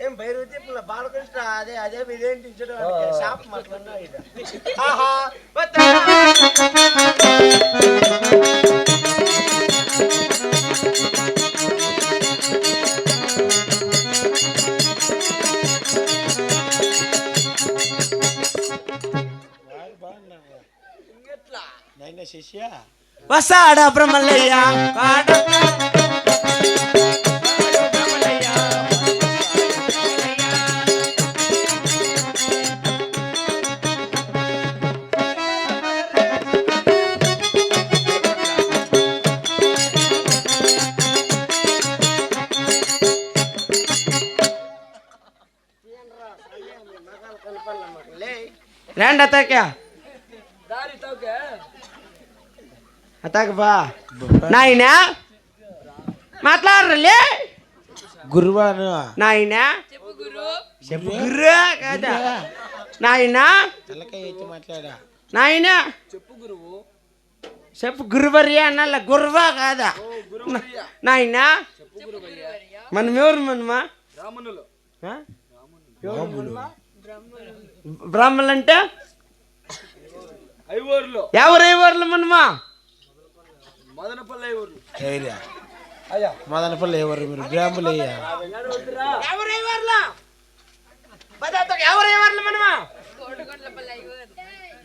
ఏం భైరవతి బాలకృష్ణ అదే అదే ఇదేంటి షాప్ మాట్లాడినా ఆహా శిష్య వసాడ బ్రహ్మలయ్య రండి అతక అతక బా నాయనా మాట్లాడలే గురువాను నాయనా చెప్పు గురు కాదా నాయనా మాట్లాడా నాయనా చెప్పు గురువర్య అన్నల్ల గురువా కాదా నాయనా మనం ఎవరు మనమా బ్రాహ్మణులు అంటే ఎవరు ఐవర్లు మనమా మదనపల్లి ఎవరు మీరు బ్రాహ్మణులు మనమా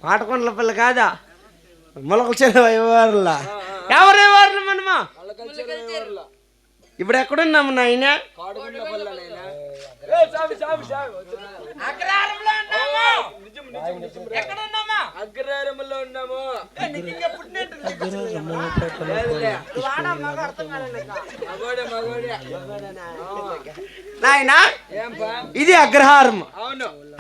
పాటకొండలపల్లి కాదా మొలకల చెరువు ఐవర్ల ఎవరు ఐవర్లు మనమా ఇప్పుడు ఎక్కడున్నాము నాయన అగ్రహారంలో ఉన్నాము. నాయనా ఇది అగ్రహారం.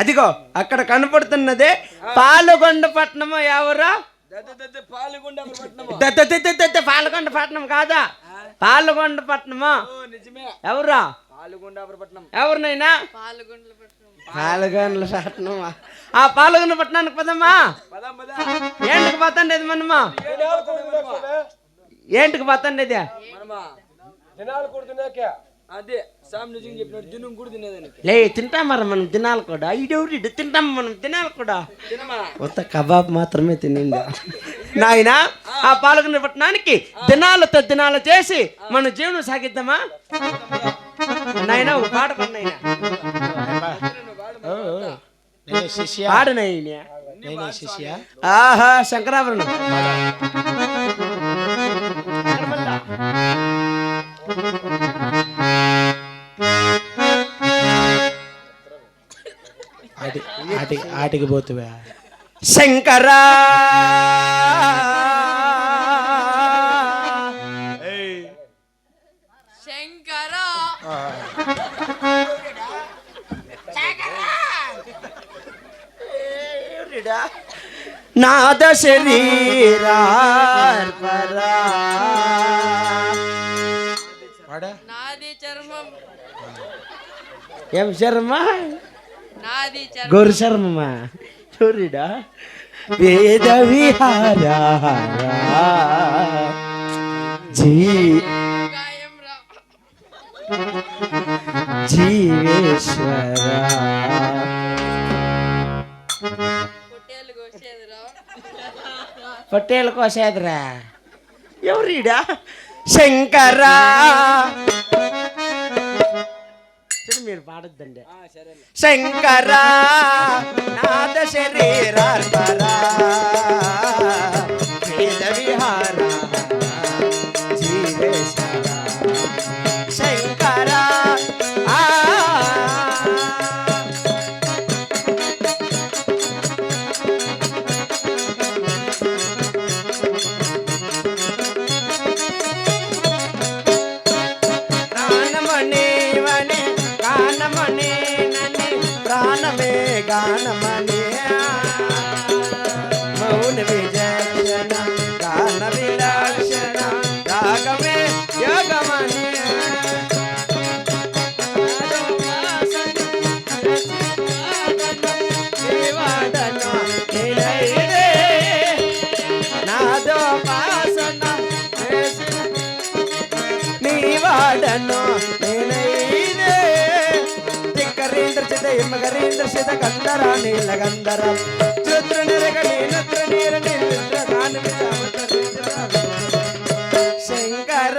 అదిగో అక్కడ కనపడుతున్నదే పాలగొండ పట్నము. ఎవరు? పాలగొండ పట్నం కాదా, పాలగొండ పట్నము. ఎవరా? ఎవరినైనా పాలగొండ పట్నం. ఆ పాలగొండ పట్టణానికి పదమ్మా. ఏంటికి పోతండేది మనమా? ఏంటికి పోతండేది? లే తింటాం మరి మనం దినాలు కూడా. ఇడెవరి తింటాం మనం దినాలు కూడా. కొత్త కబాబ్ మాత్రమే తినిందా నాయన. ఆ పాల్గొన్న పట్టణానికి దినాలతో దినాలు చేసి మన జీవనం సాగిద్దామా నాయన? ఒక పాట కొన్నాయన పాడు నాయన. ఆహా శంకరాభరణం. ఆటికి పోతువా శంకరా శంకరా నాద శరీరా నాది చర్మం. ఏం శర్మ? నాది చర్మం. గోరు శర్మమా? చూరిడా వేద విహారా జీవేశ్వర పొట్టేలు కోసేదిరా. ఎవరీడా? శంకరా. మీరు పాడొద్దండి. శంకరా నాద శరీరార్పరా వేద విహార జీవేశ్వర శంకరా. ప్రాణమే గానమణి మౌన విజక్షణ గాన విలక్షణ రాగమే యోగమణి నాదోపాసన నీవాడను నేనైదే తిక్క మగరీంద్ర శత గంధర నీల గంధర రుద్ర నిరగ నీనుద్ర నీర నిరుద్ర గాన శంకర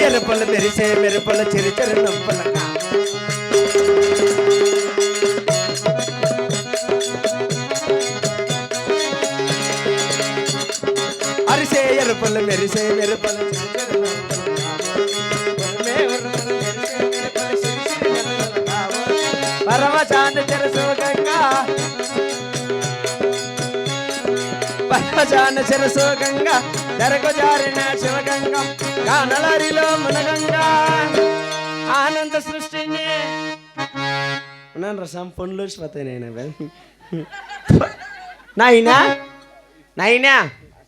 ఎరుపల మెరిసే మెరుపల చిరిచరు నంపల అరిసే ఎరుపల మెరిసే మెరుపల పరమచాంద చెరసు గంగా పరమచాంద చెరసు గంగా జరగజారిన శివగంగం గానలరిలో మునగంగా ఆనంద సృష్టిని ఉన్నాను రసం పనులు వచ్చిపోతాయి నాయనా నాయనా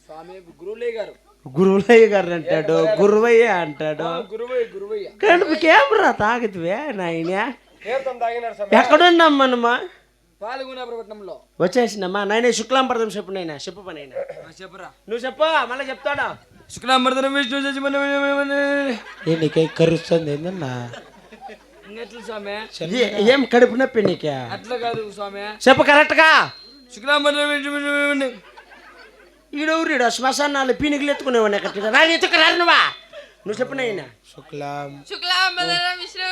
స్వామి గురువులయ్య గారు గురువులయ్య గారు అంటాడు గురువయ్య అంటాడు గురువయ్య కెమెరా తాగుతువే నాయనా తీర్థం తాగినారు స్వామి ఎక్కడున్నాం మనమా పాల్గొనపట్నంలో వచ్చేసిందమ్మా నాయన శుక్లాంబరదం చెప్పు నైనా చెప్పు పనైనా చెప్పరా నువ్వు చెప్పు మళ్ళీ చెప్తాడా శుక్లాంబరదనం విష్ణు నీకే కరుస్తుంది ఏందన్నా ఎట్లా స్వామి ఏం కడుపు నొప్పి నీకే అట్లా కాదు స్వామి చెప్పు కరెక్ట్గా శుక్లాంబరదనం విష్ణు ఈడెవరీడు శ్మశానాలు పీనికలు ఎత్తుకునేవాడిని ఎక్కడ రాని ఎత్తుకురారు నువ్వు చెప్పు నైనా శుక్లాంబరధరం విష్ణు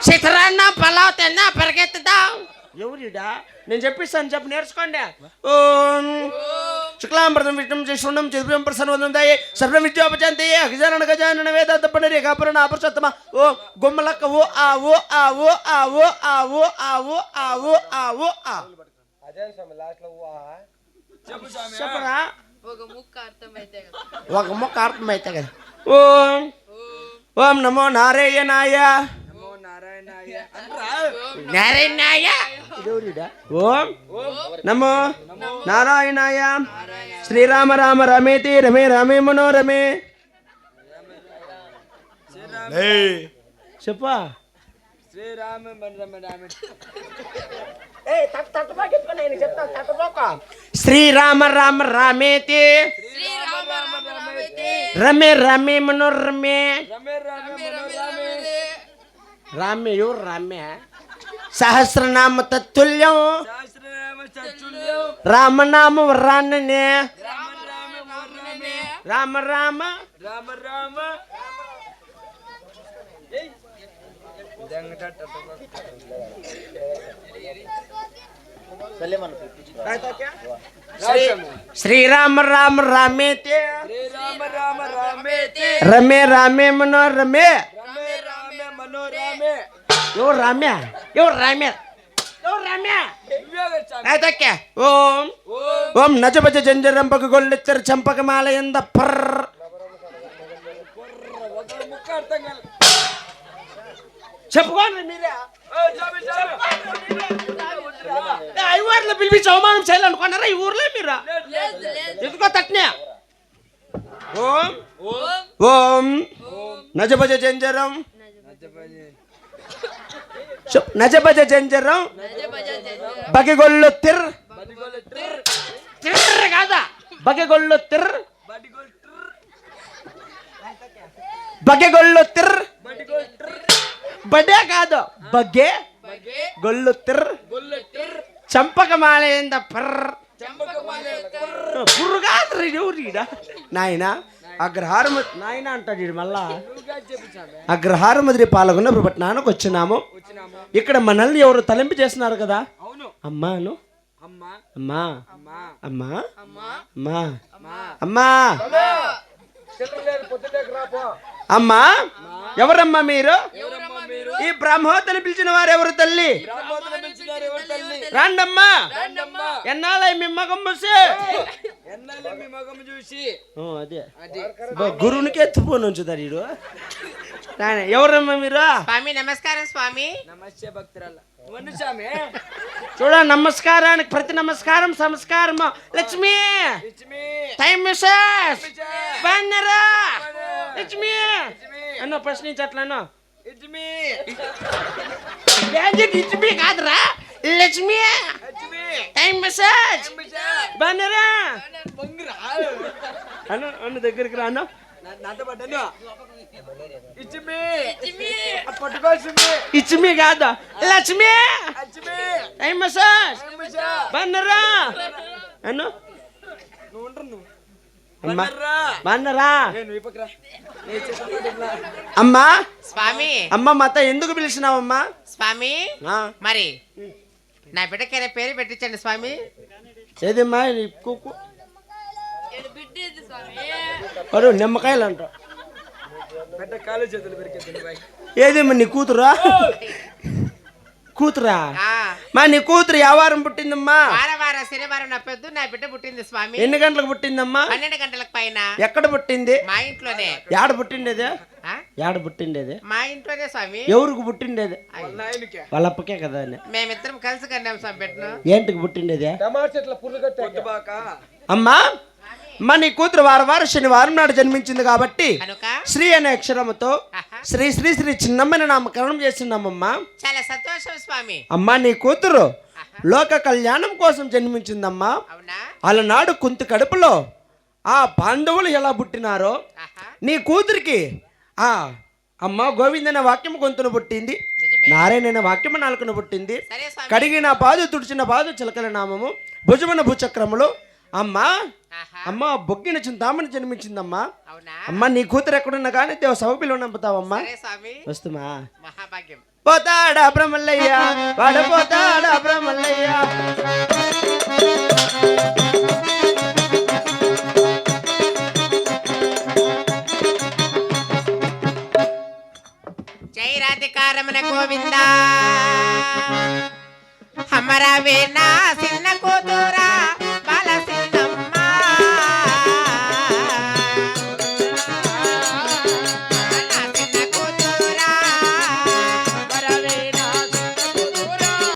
చిత్రాన్న పలావ్ తిన్నా పరిగెత్తుదా ఎవరిడా నేను చెప్పిస్తాను చెప్పు నేర్చుకోండి ఓం శుక్లాంబరదం విష్ణుం శుండం చతుర్భుజం ప్రసన్నవదనం దాయే సర్వం విద్యోపజాంతయే గజానన గజానన వేదాంత పండరి కాపురణ అపరసత్తమ ఓ గుమ్మలక్క ఓ ఆ ఓ ఆ ఓ ఆ ఓ ఆ ఓ ఆ ఓ ఆ ఓ ఆ ఓ ఆ చెప్పరా ఒక ముక్క అర్థమైతే కదా ఒక మొక్క అర్థమైతే కదా ఓం ఓం నమో నారాయణాయ నారాయణాయ ఓం నమో నారాయణాయ శ్రీరామ రామ రమేతి రమే రమే మనోరమే చెప్పా శ్రీరామ శ్రీరామ రామ రామేతి శ్రీరామ రామ రామేతి రమే రమే మనోరమే రమే రమే రామ్య ఎవరు రామ్య సహస్రనామ తత్తుల్యం సహస్రనామ చతుల్యం రామనామ వరాన్ననే రామ రామ రామనే రామ రామ రామ రామ శ్రీరామ రామ రామేతి శ్రీరామ రామ రామేతి రమే రామే మనోరమే రమే రామే మనోరమే ఎవరు రామ్య ఎవరు రామ్య ఎవరు రామ్య ఆಯ್ತಕ್ಕೆ ఓం ఓం నజబజ జంజరంపక గొల్లెచ్చర చంపకమాల ఎంద పర్ర ముక్క అర్థం కాదు చెప్పుకోండి మీరే ఈ ఊర్లో పిలిపించి అవమానం చేయాలనుకున్నారా ఈ ఊర్లో మీరు లేదు లేదు ఎందుకో తట్నే ఓం ఓం ఓం నజబజ జంజరం నజబజ జంజరం నజబజ జంజరం బగిగొల్లు తిర్ బడిగోల తిర్ తిర్ కాదా బగిగొల్లు తిర్ బడిగోల తిర్ బగిగొల్లు తిర్ బడిగోల తిర్ బడే కాదు బగే బగే గొల్లు తిర్ గొల్ల తిర్ చంపకమాలైంద పర్ర చంపకమాలే పురుగాదు ఎవరీడా నాయన అగ్రహారము నాయన అంటాడు వీడు మళ్ళా చెప్పించామే అగ్రహారముద్రి పాల్గొన్న పట్టణానికి వచ్చినాము వచ్చినాము ఇక్కడ మనల్ని ఎవరు తలింపు చేస్తున్నారు కదా అవును అమ్మాను అమ్మ అమ్మా అమ్మ అమ్మా అమ్మా అమ్మా అమ్మ అమ్మా చెట్లేదు పొద్దులేక రాపో అమ్మా ఎవరమ్మా మీరు ఎవరమ్మా మీరు ఈ బ్రహ్మోత్తని పిలిచిన వారు ఎవరు తల్లి బ్రహ్మోత్తర పెంచినారు ఎవరు తల్లి రాండమ్మా రండమ్మా ఎన్నాళ్ళ మీ మగం బస్సు ఎన్నాళ్ళు మీ మగం చూసి అదే అది గురువునికి ఎత్తుపోను ఉంచుతారు వీడు నాయన ఎవరమ్మా మీరు? స్వామి నమస్కారం స్వామి. నమస్తే భక్తురాల వన్ను స్వామి. చూడ నమస్కారానికి ప్రతి నమస్కారం సంస్కారం. లక్ష్మి లక్ష్మి టైం మిస్సెస్ బాగున్నారా? లక్ష్మి అన్నో ప్రశ్నించట్లను. లక్ష్మి లక్ష్మి కాదురా లక్ష్మి లక్ష్మి టైం మిస్సెస్ బాగున్నారా? బంగురా అన్న అన్న దగ్గరికి రా అన్న. నాతో పడ్డాను. లక్ష్మి పట్టుకోవాల్సింది. ఇచ్మి కాదు లక్ష్మి లక్ష్మి టైం మిస్సెస్ బాగున్నారా అన్న. నువ్వు ఉండరు నువ్వు. అమ్మా బన్నర్రా. బాగున్నారా? నేను విపకరా. నేను చెప్పిన అమ్మా స్వామి అమ్మ మాత ఎందుకు పిలిచినావమ్మా? స్వామి ఆ, మరి నా బిడ్డకైనా పేరు పెట్టించండి స్వామి. ఏదమ్మా నీ కుక్కు ఏడు బిడ్డేది స్వామి. అరు నిమ్మకాయలు అంట. పెద్ద కాలు చేతులు పెరికేద్దాను బాయ్. ఏదేమ్మా నీ కూతురా? కూతురా? ఆ మా నీ కూతురు యావారం పుట్టిందమ్మా? వారం శనివారం నా పెద్ద నా బిడ్డ పుట్టింది స్వామి. ఎన్ని గంటలకు పుట్టిందమ్మా? 12 గంటలకు పైన ఎక్కడ పుట్టింది? మా ఇంట్లోనే. యాడ పుట్టిండేది? ఆ? యాడ పుట్టిండేది? మా ఇంట్లోనే స్వామి. ఎవరికి పుట్టిండేది? వాళ్ళ నాయనకే. వాళ్ళ అప్పకే కదా అని. మేమిద్దరం కలిసి కన్నాం స్వామి బిడ్డను. ఏంటికి పుట్టిండేది? టమాటా చెట్ల పుర్రు కట్టాక అమ్మా మా నీ కూతురు వారం శనివారం నాడు జన్మించింది కాబట్టి కనుక శ్రీ అనే అక్షరముతో ఆహా, శ్రీ శ్రీ శ్రీ చిన్నమ్మని నామకరణం చేస్తున్నామమ్మా. చాలా సంతోషం స్వామి. అమ్మా నీ కూతురు లోక కళ్యాణం కోసం జన్మించిందమ్మా. అవునా? అలనాడు కుంతి కడుపులో ఆ పాండవులు ఎలా పుట్టినారో ఆహా, నీ కూతురికి ఆ అమ్మ గోవిందనే వాక్యం గొంతును పుట్టింది, నిజమే. నారాయణ అనే వాక్యము నాలుకను పుట్టింది, సరే స్వామి. కడిగిన పాదు తుడిచిన పాదు చిలకల నామము భుజమున భూచక్రములు. అమ్మా ఆహా, అమ్మ బొగ్గిన చింతామని జన్మించిందమ్మా. అవునా? అమ్మ నీ కూతురు ఎక్కడున్నా కానీ దేవ సభపిలో నంపుతావమ్మా. సరే స్వామి. వస్తుమా? మహాభాగ్యం. పోతాడా బ్రహ్మల్లయ్య వాడు పోతాడా బ్రహ్మల్లయ్య. జై రాధికారమణ గోవింద. హమరా వేనా సిన్న కూతుర